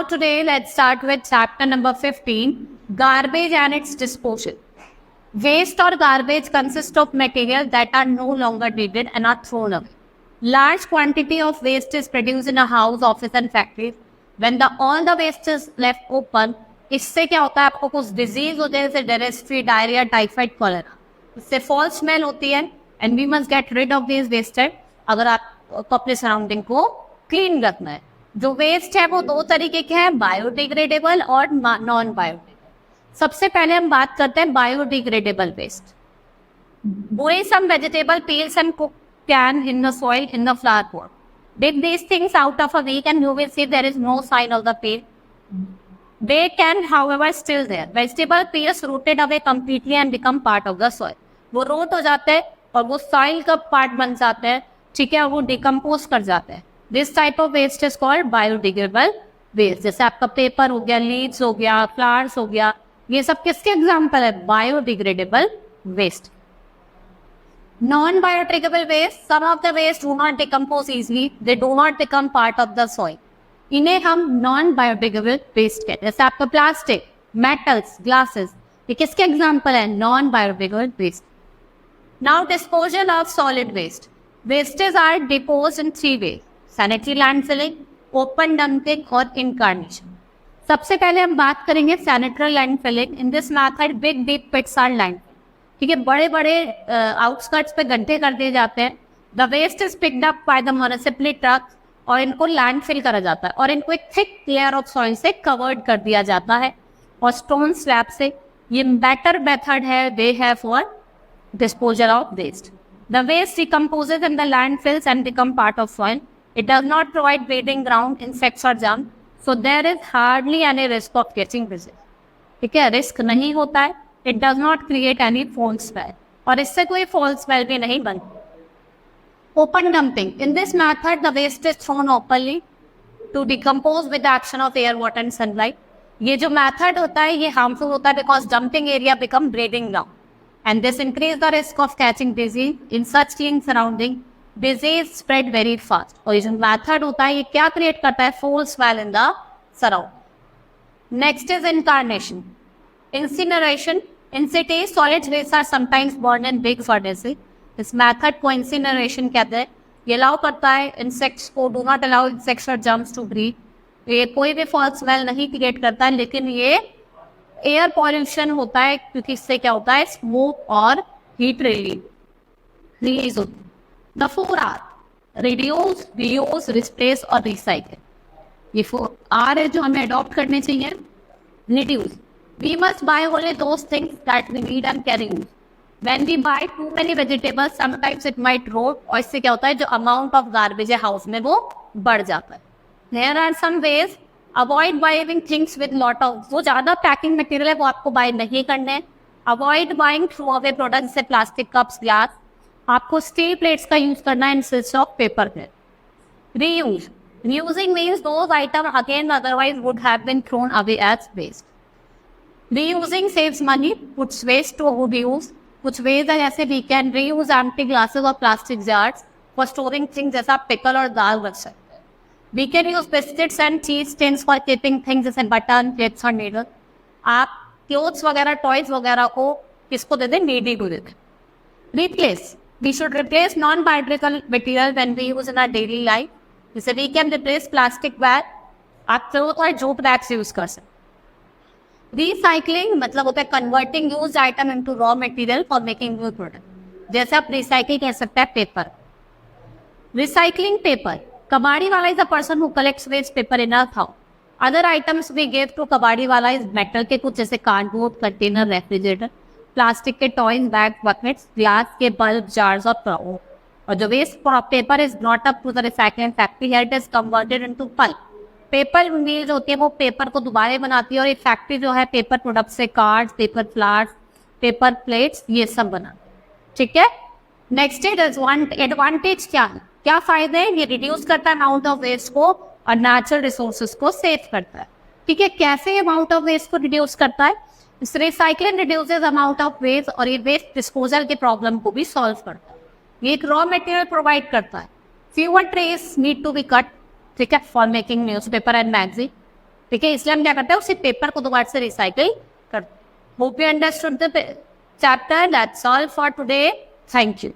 Now today let's start with chapter number 15, garbage and its disposal. Waste or garbage consists of material that are no longer needed and are thrown away. Large quantity of waste is produced in a house, office and factories. When all the waste is left open, इससे क्या होता है, आपको कुछ disease हो जाए जैसे डेरेस्ट्री, डायरिया, टाइफाइड, कॉलेरा. इससे फॉल्स स्मेल होती है and we must get rid of this wasted अगर आपको अपने सराउंडिंग को क्लीन रखना है. जो वेस्ट है वो दो तरीके के हैं, बायोडिग्रेडेबल और नॉन बायोडिग्रेडेबल. सबसे पहले हम बात करते हैं biodegradable waste. Boil some vegetable peels and cook can in the soil in the flower pot. Dig these things out of a week and you will see there is no sign of the peel. They can, however, still there. Vegetable peels rooted away completely and become part of the soil. वो root हो जाते हैं और वो soil का part बन जाते हैं, ठीक है, वो decompose कर जाते हैं. This type of waste is called biodegradable waste. जैसे आपका पेपर हो गया, leaves हो गया, flowers हो गया, ये सब किसके एग्जाम्पल है? Biodegradable waste. Non-biodegradable waste, some of the waste do not decompose easily, they do not become part of the soil. इन्हें हम non-biodegradable waste कहते हैं. जैसे आपका प्लास्टिक, मेटल्स, ग्लासेस, ये किसके एग्जाम्पल है? Non-biodegradable waste. Now disposal of solid waste. Wastes are disposed in three ways: sanitary landfilling, open dumping और incinneration. सबसे पहले हम बात करेंगे sanitary landfilling. In this method big deep pits are land, ठीक है, बड़े बड़े आउटस्कर्ट्स पे गड्ढे कर दिए जाते हैं. The waste is picked up by the municipal truck और इनको लैंडफिल करा जाता है और इनको एक थिक लेयर ऑफ सॉइल से कवर्ड कर दिया जाता है और स्टोन स्लैब से. ये बेटर मेथड है we have for disposal of waste. The waste decomposes in the landfills and become part of soil. It does not provide breeding ground, insects or germs, so there is hardly any risk of catching disease. ठीक है, risk नहीं होता है. It does not create any false smell और इससे कोई false smell भी नहीं बनती. Open dumping. In this method, the waste is thrown openly to decompose with the action of air, water and sunlight. ये जो method होता है ये harmful होता है because dumping area become breeding ground. And this increase the risk of catching disease in such clean surrounding. Disease spread very fast. और ये जो method होता है ये क्या create करता है? False smell in the surrounding. Next is incinneration. Incineration. In cities, solid waste are sometimes burned in big furnaces. इस method को incineration कहते हैं. ये allow करता है insects को, do not allow insects or germs to breed. ये कोई भी false smell नहीं create करता है, लेकिन ये एयर पॉल्यूशन होता है क्योंकि इससे क्या होता है? स्मोक और हीट रिलीज होती है. The 4 R: reduce, reuse, replace और रिसाइकिल. ये 4 आर है जो हमें अडॉप्ट करने चाहिए. Reduce, we must buy only those things that we need and can use. When we buy too many vegetables sometimes it might rot, और इससे क्या होता है? जो अमाउंट ऑफ गार्बेज है हाउस में वो बढ़ जाता है. There are some ways: avoid buying things with lot of, जो ज़्यादा पैकिंग मटेरियल है वो आपको बाय नहीं करने हैं. Avoid buying throw away product जैसे प्लास्टिक कप्स, ग्लास. आपको स्टील प्लेट्स का यूज करना है instead of paper plate. Reuse. Reusing means those item again otherwise would have been thrown away as waste. Reusing saves money, puts waste to good use. कुछ ways है जैसे we can reuse empty glasses और plastic jars for storing things, जैसा pickle और दाल रख सकते हैं. We can use biscuits and cheese tins for keeping things जैसे बटन, क्लिप्स और नीडल. आप क्लोथ्स वगैरह, टॉयज वगैरह को किसको दे दें? नीडी को दे दें. Replace. We should replace non biodegradable material when we use in our daily life. जैसे we can replace plastic bag, आप क्लोथ और जूट बैग्स यूज कर सकते. रिसाइकलिंग मतलब होता है converting use item into raw material for making new product. जैसे आप रिसाइकिल कह सकते हैं paper. Recycling paper. Kabadi wala is a person who collects waste paper in a house. Other items we give to kabadi wala is metal के कुछ जैसे cardboard, container, refrigerator, plastic के toys, bag, buckets, glass के bulb, jars और प्राउ. और जो waste paper is brought up to the recycling factory, here it is converted into pulp. Paper mill जो होती है वो पेपर को दोबारा बनाती है और ये फैक्ट्री जो है पेपर प्रोडक्ट से cards, paper flowers, paper plates ये सब बना. ठीक है. नेक्स्ट एडवांटेज क्या है? क्या फायदे हैं? ये रिड्यूस करता है अमाउंट ऑफ वेस्ट को और नेचुरल रिसोर्सेज को सेव करता है. ठीक है, कैसे अमाउंट ऑफ वेस्ट को रिड्यूस करता है? इस recycling reduces amount of waste और ये वेस्ट डिस्पोजल के प्रॉब्लम को भी सॉल्व करता है. ये एक रॉ मटेरियल प्रोवाइड करता है. Fewer trees need to be cut, ठीक है, for making newspaper and magazine. ठीक है, इसलिए हम क्या करते हैं, उसी पेपर को दोबारा से रिसाइकिल करते हैं। Hope you understood the chapter. That's all for today. Thank you.